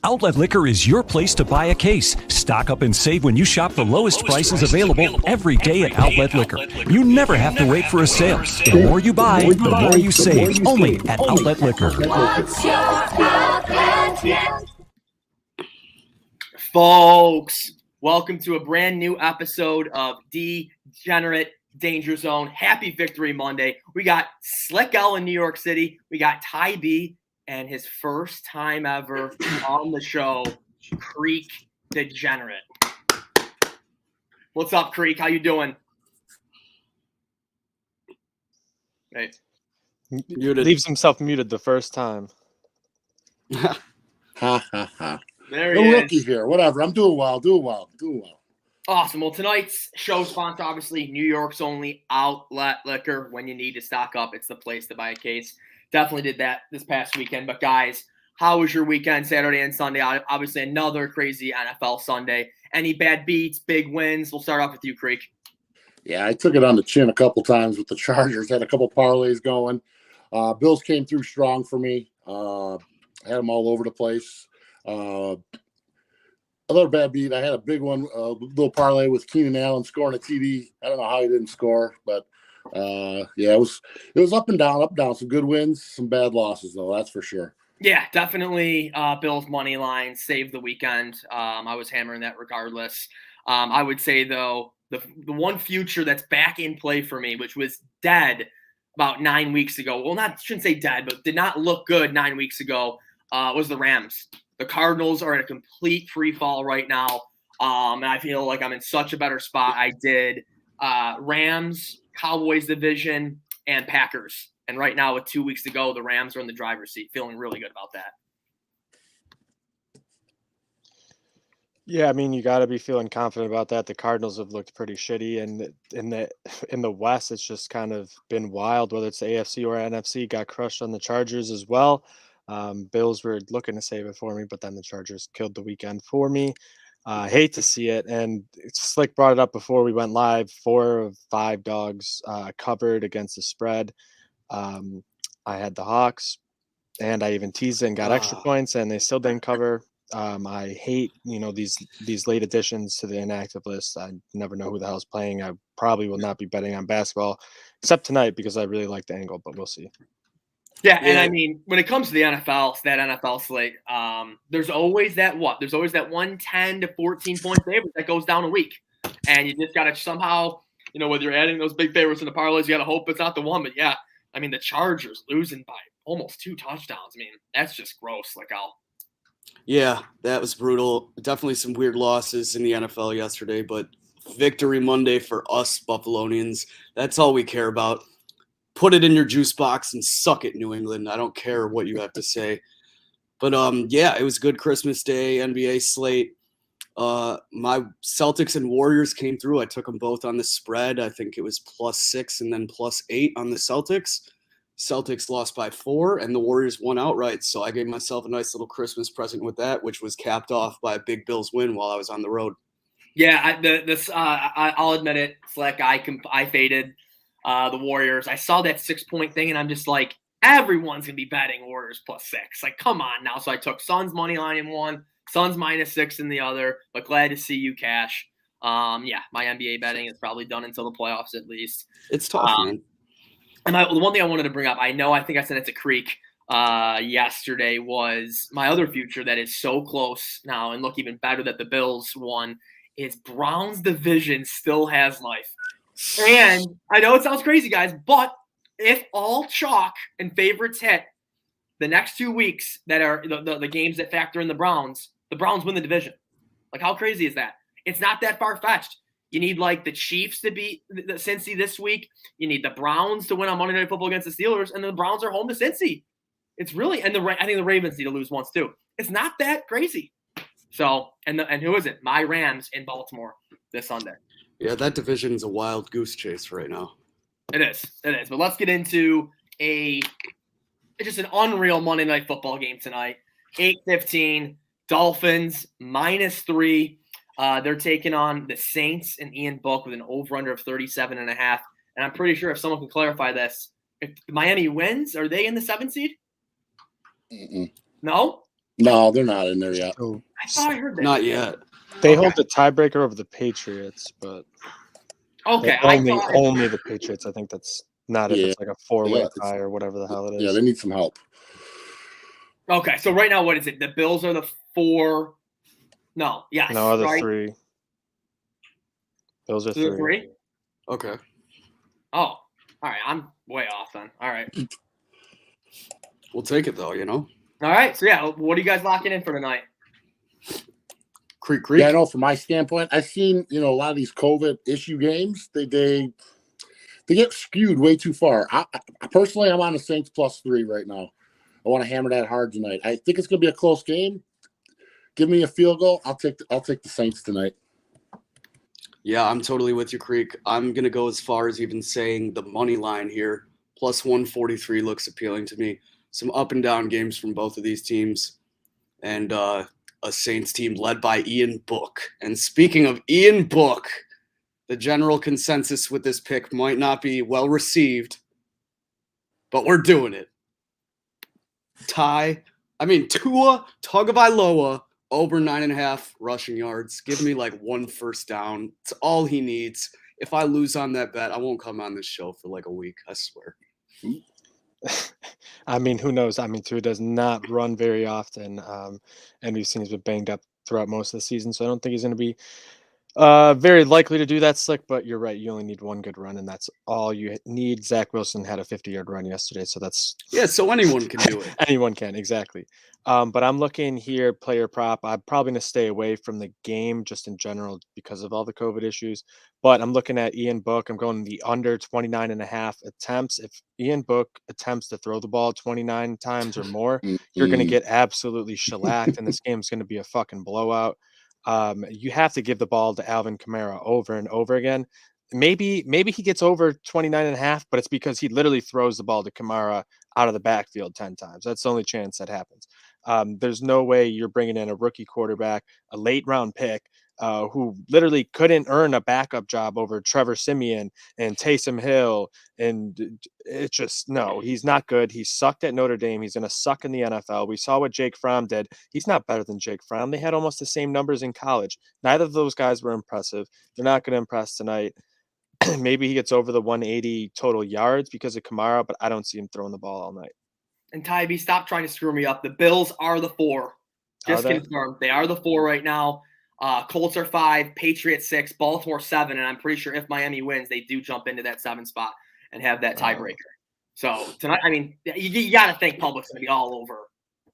Outlet Liquor is your place to buy a case. Stock up and save when you shop the lowest prices available every day at Outlet Liquor. You never have to wait for a sale. The more you buy, the more you save. Only at Outlet Liquor. Folks, welcome to a brand new episode of Degenerate Danger Zone. Happy Victory Monday. We got Slick L in New York City. We got Ty B and his first time ever on the show, Creek Degenerate. What's up, Creek? How you doing? Hey. Muted. Leaves himself muted the first time. Ha ha ha. There he No is. rookie here. Whatever. I'm doing well. Awesome. Well, tonight's show sponsor, obviously, New York's only Outlet Liquor. When you need to stock up, it's the place to buy a case. Definitely did that this past weekend. But, guys, how was your weekend, Saturday and Sunday? Obviously, another crazy NFL Sunday. Any bad beats, big wins? We'll start off with you, Creek. Yeah, I took it on the chin a couple times with the Chargers. Had a couple parlays going. Bills came through strong for me. Had them all over the place. Another bad beat. I had a big one, a little parlay with Keenan Allen scoring a TD. I don't know how he didn't score, but yeah, it was up and down. Some good wins, some bad losses, though. That's for sure. Yeah, definitely. Bills money line saved the weekend. I was hammering that regardless. I would say though, the one future that's back in play for me, which was dead about 9 weeks ago. Well, shouldn't say dead, but did not look good 9 weeks ago. Was the Rams. The Cardinals are in a complete free fall right now. And I feel like I'm in such a better spot. I did Rams, Cowboys division, and Packers. And right now, with 2 weeks to go, the Rams are in the driver's seat. Feeling really good about that. Yeah, I mean, you got to be feeling confident about that. The Cardinals have looked pretty shitty, and in the West, it's just kind of been wild. Whether it's the AFC or NFC, got crushed on the Chargers as well. Bills were looking to save it for me, but then the Chargers killed the weekend for me. Hate to see it. And Slick brought it up before we went live. 4 of 5 dogs covered against the spread. I had the Hawks, and I even teased it and got extra points, and they still didn't cover. I hate, these late additions to the inactive list. I never know who the hell's playing. I probably will not be betting on basketball, except tonight because I really like the angle, but we'll see. Yeah, and I mean, when it comes to the NFL, that NFL slate, there's always that There's always that 110 to 14 point favorite that goes down a week. And you just got to somehow, whether you're adding those big favorites in the parlays, you got to hope it's not the one. But yeah, I mean, the Chargers losing by almost 2 touchdowns. I mean, that's just gross. Yeah, that was brutal. Definitely some weird losses in the NFL yesterday, but Victory Monday for us Buffalonians. That's all we care about. Put it in your juice box and suck it, New England. I don't care what you have to say. But, yeah, it was a good Christmas Day, NBA slate. My Celtics and Warriors came through. I took them both on the spread. I think it was +6 and then +8 on the Celtics. Celtics lost by 4, and the Warriors won outright. So I gave myself a nice little Christmas present with that, which was capped off by a big Bills win while I was on the road. Yeah, I'll admit it, Fleck. I faded the Warriors. I saw that 6-point thing, and I'm just like, everyone's going to be betting Warriors +6. Come on now. So I took Suns money line in one, Suns -6 in the other, but glad to see you cash. Yeah, my NBA betting is probably done until the playoffs at least. It's tough, man. And the one thing I wanted to bring up, I think I sent it to Creek yesterday, was my other future that is so close now and look even better that the Bills won, is Browns division still has life. And I know it sounds crazy, guys, but if all chalk and favorites hit the next 2 weeks that are the games that factor in the Browns win the division. How crazy is that? It's not that far-fetched. You need the Chiefs to beat the Cincy this week. You need the Browns to win on Monday Night Football against the Steelers, and the Browns are home to Cincy. It's really, and I think the Ravens need to lose once too. It's not that crazy. So, and who is it? My Rams in Baltimore this Sunday. Yeah, that division is a wild goose chase right now. It is. But let's get into just an unreal Monday Night Football game tonight. 8:15, Dolphins -3. They're taking on the Saints and Ian Book with an over-under of 37.5. And I'm pretty sure if someone can clarify this, if Miami wins, are they in the 7th seed? Mm-mm. No? No, they're not in there yet. So I thought I heard that. Not yet. they Okay. hold the tiebreaker over the Patriots, but Okay, only the Patriots. I think that's not if Yeah. it's like a four-way Yeah, tie or whatever the hell it is. Yeah, they need some help. Okay, so right now, what is it? The Bills are the 4. No, yes, No other right? 3. Those are They're 3. 3? Okay. Oh, all right. I'm way off then. All right. We'll take it though, All right. So yeah, what are you guys locking in for tonight? Creek. Yeah, I know. From my standpoint, I've seen a lot of these COVID issue games. They get skewed way too far. I personally, I'm on the Saints +3 right now. I want to hammer that hard tonight. I think it's going to be a close game. Give me a field goal. I'll take the Saints tonight. Yeah, I'm totally with you, Creek. I'm going to go as far as even saying the money line here. +143 looks appealing to me. Some up and down games from both of these teams. And a Saints team led by Ian Book. And speaking of Ian Book, the general consensus with this pick might not be well received, but we're doing it. Tua Tagovailoa over 9.5 rushing yards. Give me like 1 first down. It's all he needs. If I lose on that bet, I won't come on this show for like a week. I swear. I mean, who knows? I mean, Tua does not run very often, and we've seen he's been banged up throughout most of the season, so I don't think he's going to be very likely to do that, Slick. But you're right; you only need 1 good run, and that's all you need. Zach Wilson had a 50-yard run yesterday, so that's so anyone can do it. Anyone can, exactly. But I'm looking here, player prop. I'm probably going to stay away from the game just in general because of all the COVID issues. But I'm looking at Ian Book. I'm going the under 29.5 attempts. If Ian Book attempts to throw the ball 29 times or more, you're going to get absolutely shellacked, and this game's going to be a fucking blowout. You have to give the ball to Alvin Kamara over and over again. Maybe he gets over 29.5, but it's because he literally throws the ball to Kamara out of the backfield 10 times. That's the only chance that happens. There's no way you're bringing in a rookie quarterback, a late round pick, who literally couldn't earn a backup job over Trevor Siemian and Taysom Hill. And it's just, no, he's not good. He sucked at Notre Dame. He's going to suck in the NFL. We saw what Jake Fromm did. He's not better than Jake Fromm. They had almost the same numbers in college. Neither of those guys were impressive. They're not going to impress tonight. Maybe he gets over the 180 total yards because of Kamara, but I don't see him throwing the ball all night. And Tybee, stop trying to screw me up. The Bills are the 4. Just confirmed. They are the 4 right now. Colts are 5, Patriots 6, Baltimore 7, and I'm pretty sure if Miami wins, they do jump into that 7 spot and have that tiebreaker. So tonight, I mean, you got to think public's going to be all over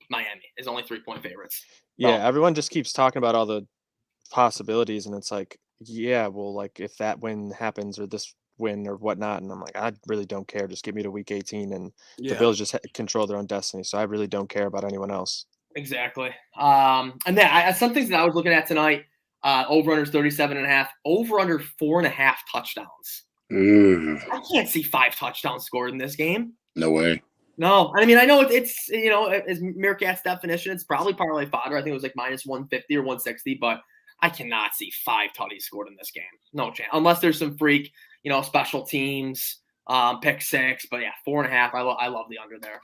Miami. Is only 3-point favorites. Yeah, everyone just keeps talking about all the possibilities, and it's like, yeah, well, like if that win happens or this win or whatnot, and I'm like, I really don't care. Just give me to week 18, and the Bills just control their own destiny. So I really don't care about anyone else. Exactly. And then some things that I was looking at tonight, over under 37.5, over under 4.5 touchdowns. I can't see 5 touchdowns scored in this game. No way. No, I mean, I know it's as Meerkat's definition, it's probably parlay fodder. I think it was like minus 150 or 160, but I cannot see 5 tutties scored in this game. No chance, unless there's some freak, special teams, pick 6. But yeah, 4.5. I love the under there.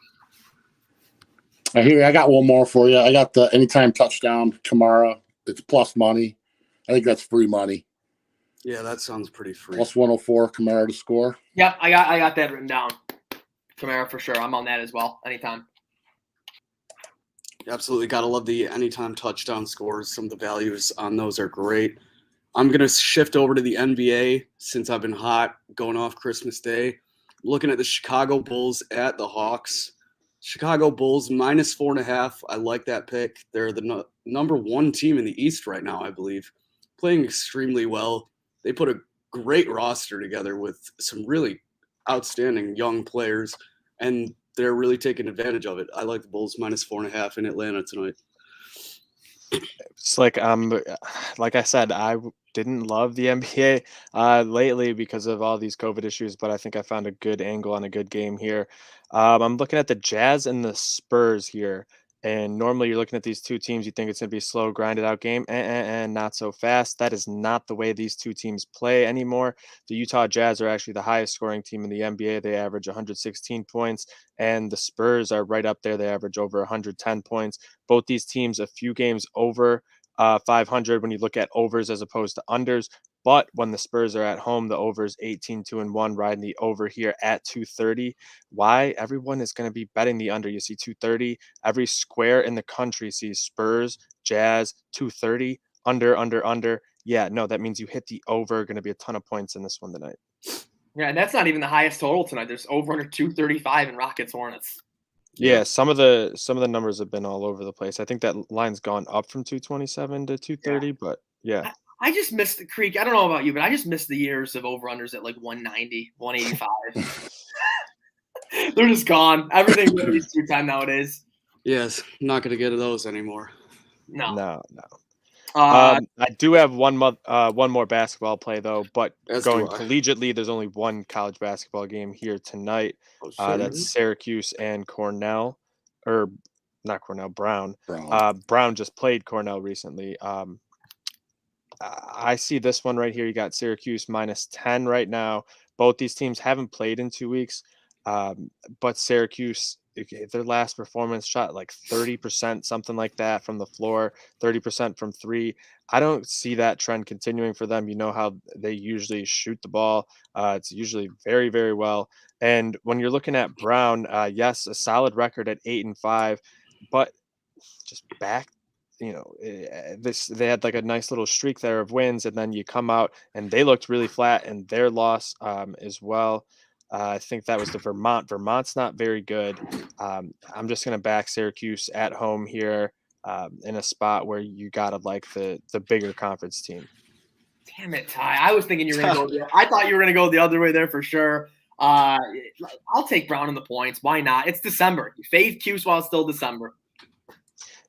I hear you. I got one more for you. I got the anytime touchdown Kamara. It's plus money. I think that's free money. Yeah, that sounds pretty free. Plus 104 Kamara to score. Yep, I got that written down. Kamara for sure. I'm on that as well. Anytime. Absolutely. Got to love the anytime touchdown scores. Some of the values on those are great. I'm going to shift over to the NBA since I've been hot going off Christmas Day. Looking at the Chicago Bulls at the Hawks. Chicago Bulls minus 4.5. I like that pick. They're the number 1 team in the East right now, I believe. Playing extremely well. They put a great roster together with some really outstanding young players, and they're really taking advantage of it. I like the Bulls minus 4.5 in Atlanta tonight. It's like I said, I didn't love the NBA lately because of all these COVID issues, but I think I found a good angle on a good game here. I'm looking at the Jazz and the Spurs here. And normally you're looking at these two teams, you think it's going to be a slow, grinded out game, and not so fast. That is not the way these two teams play anymore. The Utah Jazz are actually the highest scoring team in the NBA. They average 116 points, and the Spurs are right up there. They average over 110 points. Both these teams a few games over 500 when you look at overs as opposed to unders. But when the Spurs are at home, the over is 18-1, riding the over here at 230. Why? Everyone is going to be betting the under. You see 230. Every square in the country sees Spurs, Jazz, 230, under. Yeah, no, that means you hit the over. Going to be a ton of points in this one tonight. Yeah, and that's not even the highest total tonight. There's over under 235 in Rockets Hornets. Yeah, some of the numbers have been all over the place. I think that line's gone up from 227 to 230, but yeah. I just miss the Creek. I don't know about you, but I just miss the years of over-unders at like 190, 185. They're just gone. Everything is two-time nowadays. Yes, not going to get those anymore. No. I do have one more basketball play though, but going collegiately, there's only one college basketball game here tonight. That's Syracuse and Cornell, or not Cornell, Brown. Brown just played Cornell recently. I see this one right here. You got Syracuse -10 right now. Both these teams haven't played in 2 weeks, but Syracuse, their last performance shot like 30%, something like that from the floor, 30% from three. I don't see that trend continuing for them. You know how they usually shoot the ball. It's usually very, very well. And when you're looking at Brown, yes, a solid record at 8-5, but just back they had like a nice little streak there of wins, and then you come out and they looked really flat in their loss as well. I think that was the Vermont's not very good. I'm just going to back Syracuse at home here in a spot where you got to like the bigger conference team. Damn it, Ty. I was thinking you were going to go. I thought you were going to go the other way there for sure. I'll take Brown in the points. Why not? It's December. Fave Cuse while it's still December.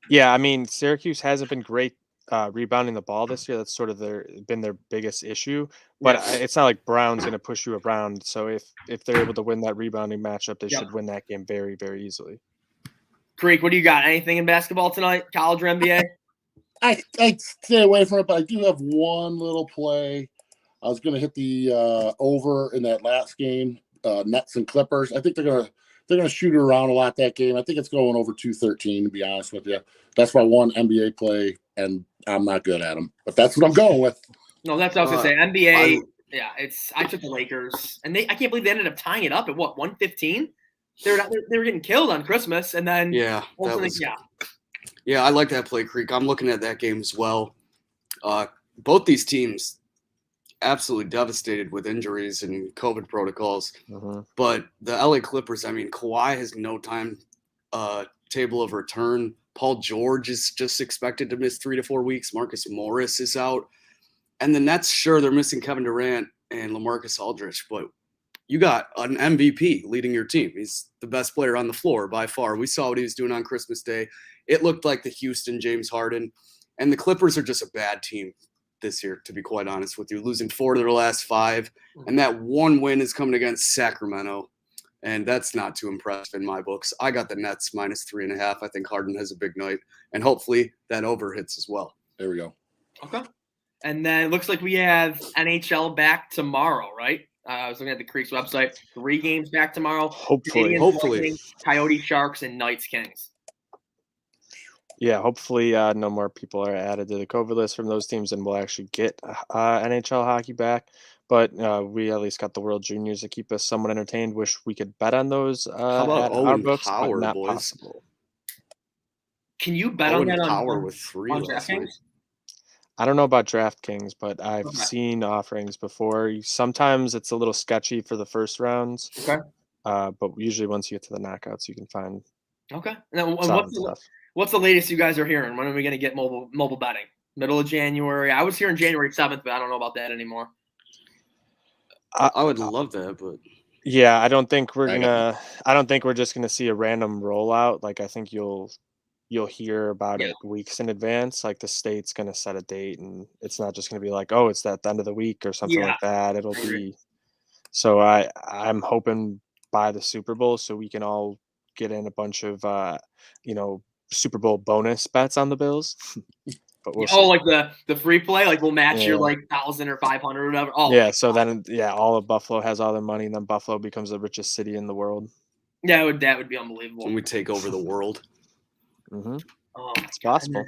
Yeah, I mean, Syracuse hasn't been great rebounding the ball this year. That's sort of been their biggest issue. But it's not like Brown's going to push you around. So if they're able to win that rebounding matchup, they should win that game very, very easily. Creek, what do you got? Anything in basketball tonight? College or NBA? I stay away from it, but I do have one little play. I was going to hit the over in that last game, Nets and Clippers. I think they're going to shoot it around a lot that game. I think it's going over 213, to be honest with you. That's my one NBA play, and I'm not good at them. But that's what I'm going with. No, that's what I was going to say. NBA, I took the Lakers, and I can't believe they ended up tying it up at, 115? They were getting killed on Christmas, and then yeah, I like that play, Creek. I'm looking at that game as well. Both these teams absolutely devastated with injuries and COVID protocols. But the LA Clippers, I mean, Kawhi has no time table of return. Paul George is just expected to miss 3 to 4 weeks. Marcus Morris is out. And the Nets, sure, they're missing Kevin Durant and LaMarcus Aldridge, but you got an MVP leading your team. He's the best player on the floor by far. We saw what he was doing on Christmas Day. It looked like the Houston James Harden. And the Clippers are just a bad team this year, to be quite honest with you, losing 4 of their last 5. And that one win is coming against Sacramento. And that's not too impressive in my books. I got the Nets -3.5. I think Harden has a big night. And hopefully that over hits as well. There we go. Okay. And then it looks like we have NHL back tomorrow, right? I was looking at the Creeks website. 3 games back tomorrow. Hopefully. Coyote Sharks and Knights Kings. Yeah, hopefully no more people are added to the COVID list from those teams, and we'll actually get NHL hockey back. But we at least got the World Juniors to keep us somewhat entertained. Wish we could bet on those How about at Owen our books, Power, but not boys? possible. Can you bet Owen on that Power on with 3 on last night. DraftKings? I don't know about DraftKings, but I've seen offerings before. Sometimes it's a little sketchy for the first rounds. Okay. But usually once you get to the knockouts, you can find Now, solid stuff. what's the latest you guys are hearing? When are we going to get mobile betting? Middle of January? I was hearing January 7th, but I don't know about that anymore. I would love that, but yeah, I don't think we're just gonna see a random rollout. Like I think you'll hear about it weeks in advance. Like the state's gonna set a date, and it's not just gonna be like, oh, it's at the end of the week or something like that. It'll be. So I'm hoping by the Super Bowl, so we can all get in a bunch of Super Bowl bonus bets on the Bills. But we'll Oh, see. like the free play, like we'll match your Yeah. like 1,000 or 500 or whatever. Oh, Yeah, so then all of Buffalo has all their money, and then Buffalo becomes the richest city in the world. yeah, that would be unbelievable. When we take over the world. Mm-hmm. Oh, It's possible.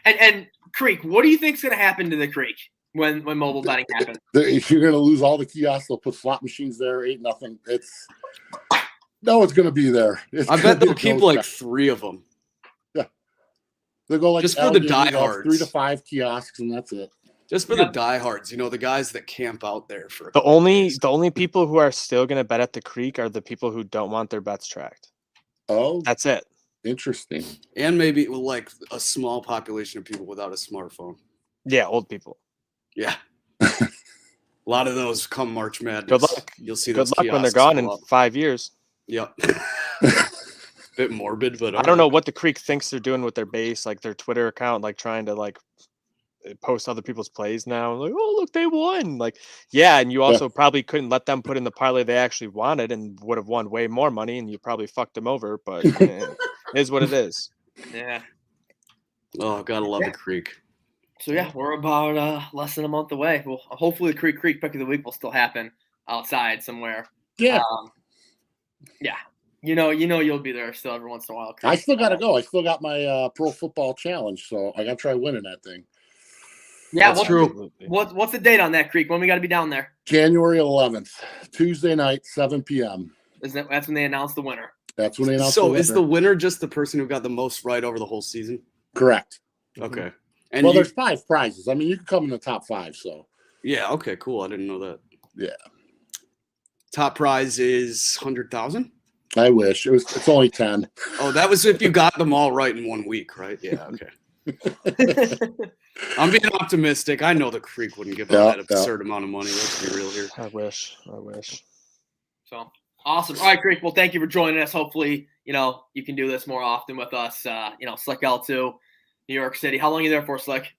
And Creek, what do you think's going to happen to the Creek when mobile betting happens? If you're going to lose all the kiosks, they'll put slot machines there. 8-0. It's going to be there. I bet they'll keep like 3 of them. Yeah, they'll go like just for the diehards, 3 to 5 kiosks, and that's it. Just for the diehards, the guys that camp out there for the only people who are still going to bet at the Creek are the people who don't want their bets tracked. Oh, that's it. Interesting. And maybe like a small population of people without a smartphone. Yeah, old people. Yeah. A lot of those come March Madness. Good luck. You'll see Good those luck when they're gone in 5 years. Yep. Bit morbid, but I don't know what the Creek thinks they're doing with their base, like their Twitter account, like trying to like post other people's plays now. Like, oh, look, they won. Like, yeah, and you also probably couldn't let them put in the parlay they actually wanted and would have won way more money, and you probably fucked them over, but it is what it is. Yeah. Oh, gotta love the Creek. So yeah, we're about less than a month away. Well, hopefully the Creek pick of the week will still happen outside somewhere. Yeah. Yeah. You'll be there still every once in a while. Creek. I still got to go. I still got my pro football challenge, so I got to try winning that thing. Yeah, that's true. What's the date on that, Creek? When we got to be down there? January 11th, Tuesday night, 7 p.m. That's when they announce the winner. That's when they announce. So is the winner just the person who got the most right over the whole season? Correct. Okay. And there's 5 prizes. I mean, you can come in the top 5. So. Yeah. Okay. Cool. I didn't know that. Yeah. Top prize is 100,000. I wish it's only 10. Oh, that was if you got them all right in 1 week, right? Yeah. Okay. I'm being optimistic. I know the Creek wouldn't give up that absurd amount of money. Let's be real here. I wish. So awesome. All right, Creek. Well, thank you for joining us. Hopefully, you can do this more often with us. Slick L2, New York City. How long are you there for, Slick?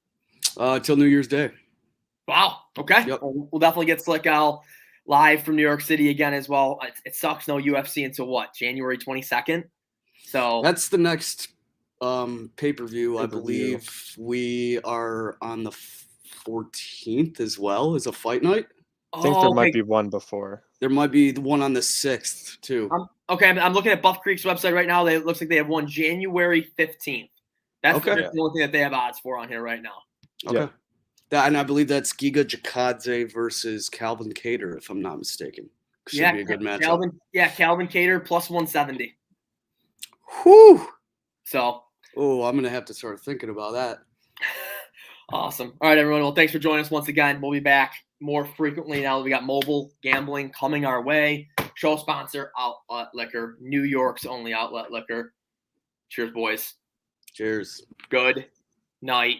Till New Year's Day. Wow. Okay. Yep. We'll definitely get Slick L live from New York City again as well. It sucks. No UFC until what? January 22nd. So that's the next pay-per-view. I believe we are on the 14th as well as a fight night. I think there might be one before. There might be the one on the 6th too. I'm looking at Buff Creek's website right now. It looks like they have one January 15th. That's the only thing that they have odds for on here right now. Okay. Yeah. And I believe that's Giga Chikadze versus Calvin Kattar, if I'm not mistaken. Should be a good matchup. Calvin Kattar plus 170. Whew. So. Oh, I'm gonna have to start thinking about that. Awesome. All right, everyone. Well, thanks for joining us once again. We'll be back more frequently now that we got mobile gambling coming our way. Show sponsor, Outlet Liquor, New York's only outlet liquor. Cheers, boys. Cheers. Good night.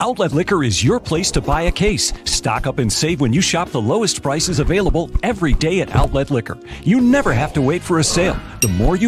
Outlet Liquor is your place to buy a case. Stock up and save when you shop the lowest prices available every day at Outlet Liquor. You never have to wait for a sale. The more you buy,